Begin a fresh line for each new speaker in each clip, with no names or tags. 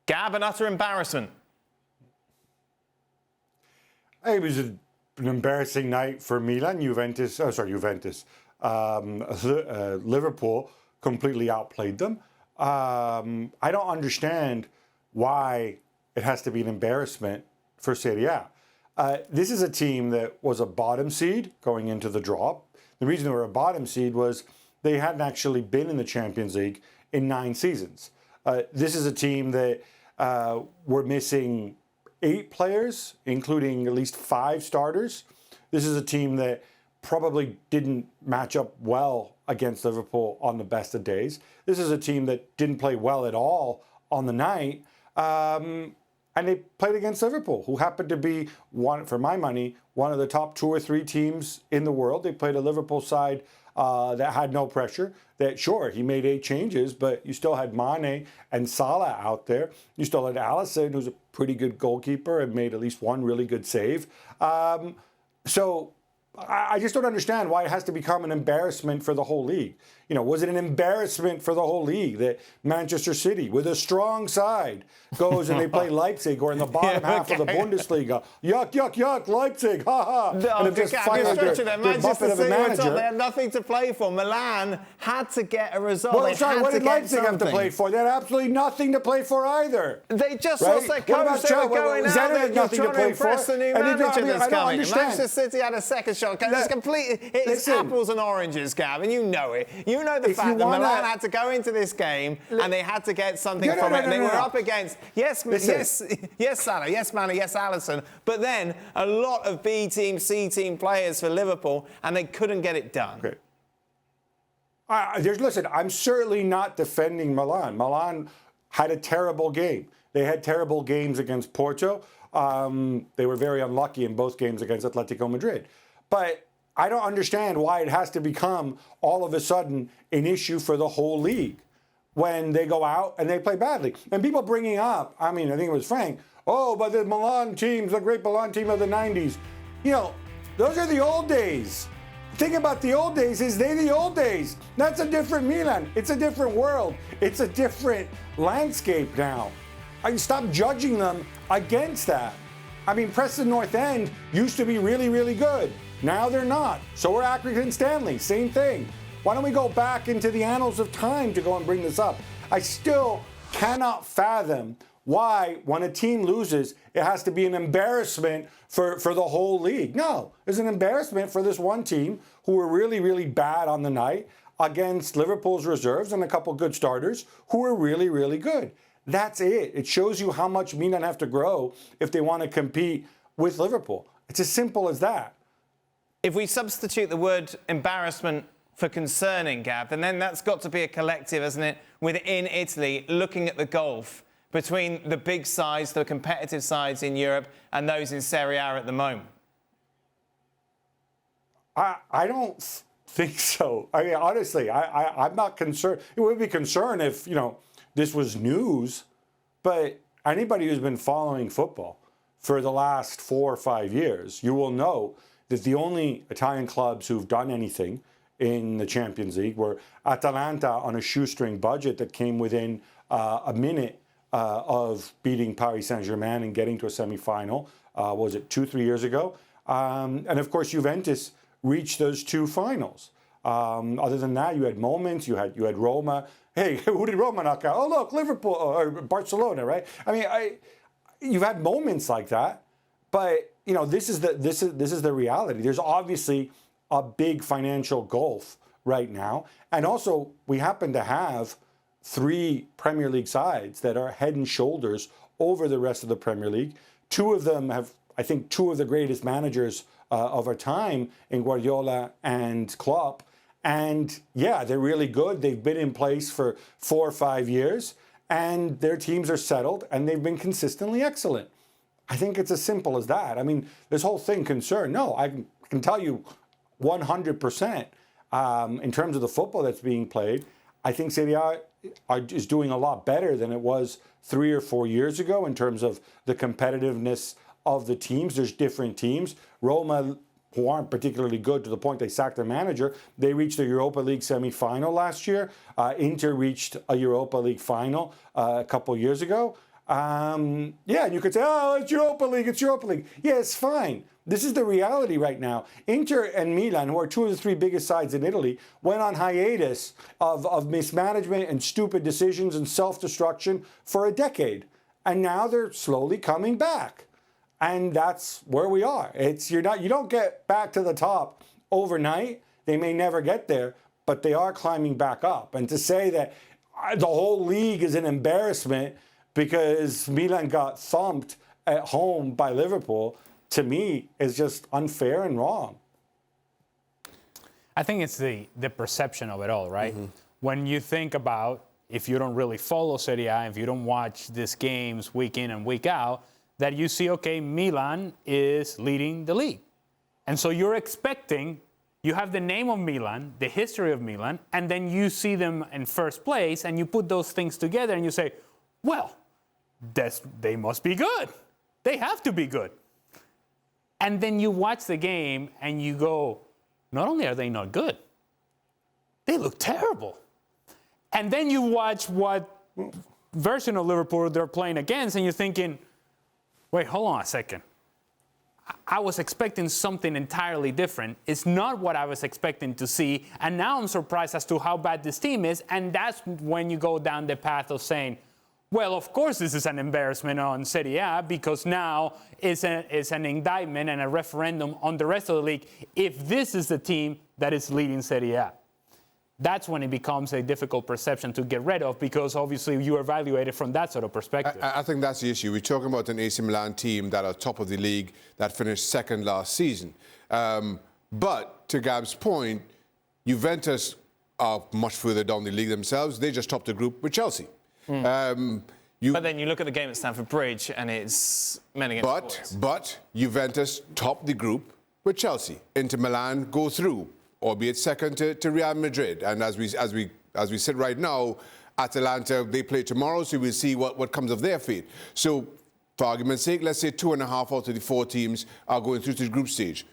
Gab, an utter embarrassment.
It was an embarrassing night for Milan. Liverpool completely outplayed them. I don't understand why it has to be an embarrassment for Serie A. This is a team that was a bottom seed going into the draw. The reason they were a bottom seed was they hadn't actually been in the Champions League in 9 seasons. This is a team that were missing 8 players, including at least 5 starters. This is a team that probably didn't match up well against Liverpool on the best of days. This is a team that didn't play well at all on the night. And they played against Liverpool, who happened to be, for my money, one of the top 2 or 3 teams in the world. They played a Liverpool side that had no pressure. That, sure, he made 8 changes, but you still had Mane and Salah out there. You still had Alisson, who's a pretty good goalkeeper and made at least one really good save. So I just don't understand why it has to become an embarrassment for the whole league. You know, was it an embarrassment for the whole league that Manchester City, with a strong side, goes and they play Leipzig or in the bottom half of the Bundesliga? Yuck, yuck, yuck, Leipzig, ha ha.
And just Manchester City, they had nothing to play for. Milan had to get a result.
Well, sorry, what did Leipzig have to play for? They had absolutely nothing to play for either.
They just lost their coach. They were going out there trying to impress the new manager that's coming. Manchester City had a second shot. It's apples and oranges, Gab, and you know it. You know the fact that Milan had to go into this game and they had to get something from it. They were up against, yes, Salah, yes, Mane, yes, Alisson, but then a lot of B team, C team players for Liverpool, and they couldn't get it done.
Okay. Listen, I'm certainly not defending Milan. Milan had a terrible game. They had terrible games against Porto. They were very unlucky in both games against Atletico Madrid. But I don't understand why it has to become all of a sudden an issue for the whole league when they go out and they play badly. And people bringing up, I mean, I think it was Frank, oh, but the Milan team's the great Milan team of the 90s. You know, those are the old days. The thing about the old days is they the old days. That's a different Milan. It's a different world. It's a different landscape now. I stop judging them against that. I mean, Preston North End used to be really, really good. Now they're not. So are Accrington Stanley, same thing. Why don't we go back into the annals of time to go and bring this up? I still cannot fathom why, when a team loses, it has to be an embarrassment for the whole league. No, it's an embarrassment for this one team who were really, really bad on the night against Liverpool's reserves and a couple good starters who were really, really good. That's it. It shows you how much Milan have to grow if they want to compete with Liverpool. It's as simple as that.
If we substitute the word embarrassment for concerning, Gab, then that's got to be a collective, hasn't it, within Italy, looking at the gulf between the big sides, the competitive sides in Europe, and those in Serie A at the moment.
I don't think so. I mean, honestly, I'm not concerned. It would be concerned if, you know, this was news, but anybody who's been following football for the last 4 or 5 years, you will know that the only Italian clubs who've done anything in the Champions League were Atalanta on a shoestring budget that came within a minute of beating Paris Saint-Germain and getting to a semi-final. Was it 2-3 years ago? And of course, Juventus reached those 2 finals. Other than that, you had moments. You had Roma. Hey, who did Roma knock out? Oh, look, Liverpool or Barcelona, right? I mean, you've had moments like that, but you know, this is the reality. There's obviously a big financial gulf right now, and also we happen to have 3 Premier League sides that are head and shoulders over the rest of the Premier League. 2 of them have, I think, 2 of the greatest managers of our time in Guardiola and Klopp. And yeah, they're really good. They've been in place for 4 or 5 years, and their teams are settled, and they've been consistently excellent. I think it's as simple as that. I mean, this whole thing concern, no, I can tell you 100% in terms of the football that's being played, I think Serie A is doing a lot better than it was 3 or 4 years ago in terms of the competitiveness of the teams. There's different teams. Roma, who aren't particularly good to the point they sacked their manager, they reached the Europa League semi-final last year. Inter reached a Europa League final a couple years ago. Yeah, and you could say, oh, it's Europa League, it's Europa League. Yeah, it's fine. This is the reality right now. Inter and Milan, who are two of the three biggest sides in Italy, went on hiatus of mismanagement and stupid decisions and self-destruction for a decade. And now they're slowly coming back. And that's where we are. You don't get back to the top overnight. They may never get there, but they are climbing back up. And to say that the whole league is an embarrassment because Milan got thumped at home by Liverpool, to me, is just unfair and wrong.
I think it's the perception of it all, right? Mm-hmm. When you think about, if you don't really follow Serie A, if you don't watch these games week in and week out, that you see, okay, Milan is leading the league. And so you're expecting, you have the name of Milan, the history of Milan, and then you see them in first place, and you put those things together, and you say, well, they must be good. They have to be good. And then you watch the game, and you go, not only are they not good, they look terrible. And then you watch what version of Liverpool they're playing against, and you're thinking, wait, hold on a second. I was expecting something entirely different. It's not what I was expecting to see, and now I'm surprised as to how bad this team is, and that's when you go down the path of saying, well, of course this is an embarrassment on Serie A, because now it's an indictment and a referendum on the rest of the league if this is the team that is leading Serie A. That's when it becomes a difficult perception to get rid of, because obviously you evaluate it from that sort of perspective.
I think that's the issue. We're talking about an AC Milan team that are top of the league, that finished second last season. But to Gab's point, Juventus are much further down the league themselves. They just topped the group with Chelsea.
But then you look at the game at Stamford Bridge and it's men against boys.
But Juventus topped the group with Chelsea. Inter Milan go through, albeit second to Real Madrid. And as we sit right now, Atalanta, they play tomorrow, so we'll see what comes of their fate. So, for argument's sake, let's say 2.5 out of the 4 teams are going through to the group stage.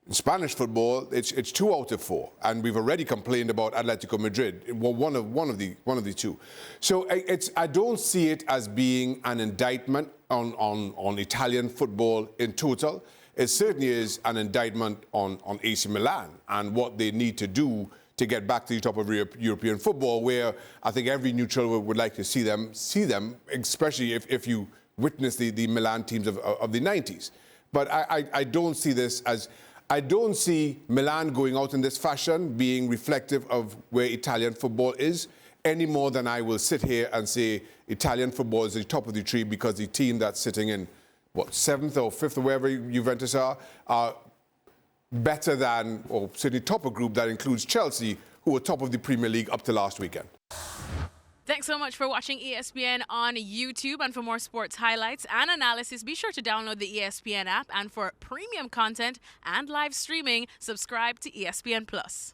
In Spanish football, it's 2 out of 4, and we've already complained about Atletico Madrid. Well, one of the two. So I don't see it as being an indictment on Italian football in total. It certainly is an indictment on AC Milan and what they need to do to get back to the top of European football, where I think every neutral would like to see them, especially if you witness the Milan teams of the 90s. But I don't see this as... I don't see Milan going out in this fashion being reflective of where Italian football is, any more than I will sit here and say Italian football is the top of the tree because the team that's sitting in, 7th or 5th or wherever Juventus are better than, or certainly top of group that includes Chelsea, who were top of the Premier League up to last weekend.
Thanks so much for watching ESPN on YouTube. And for more sports highlights and analysis, be sure to download the ESPN app. And for premium content and live streaming, subscribe to ESPN Plus.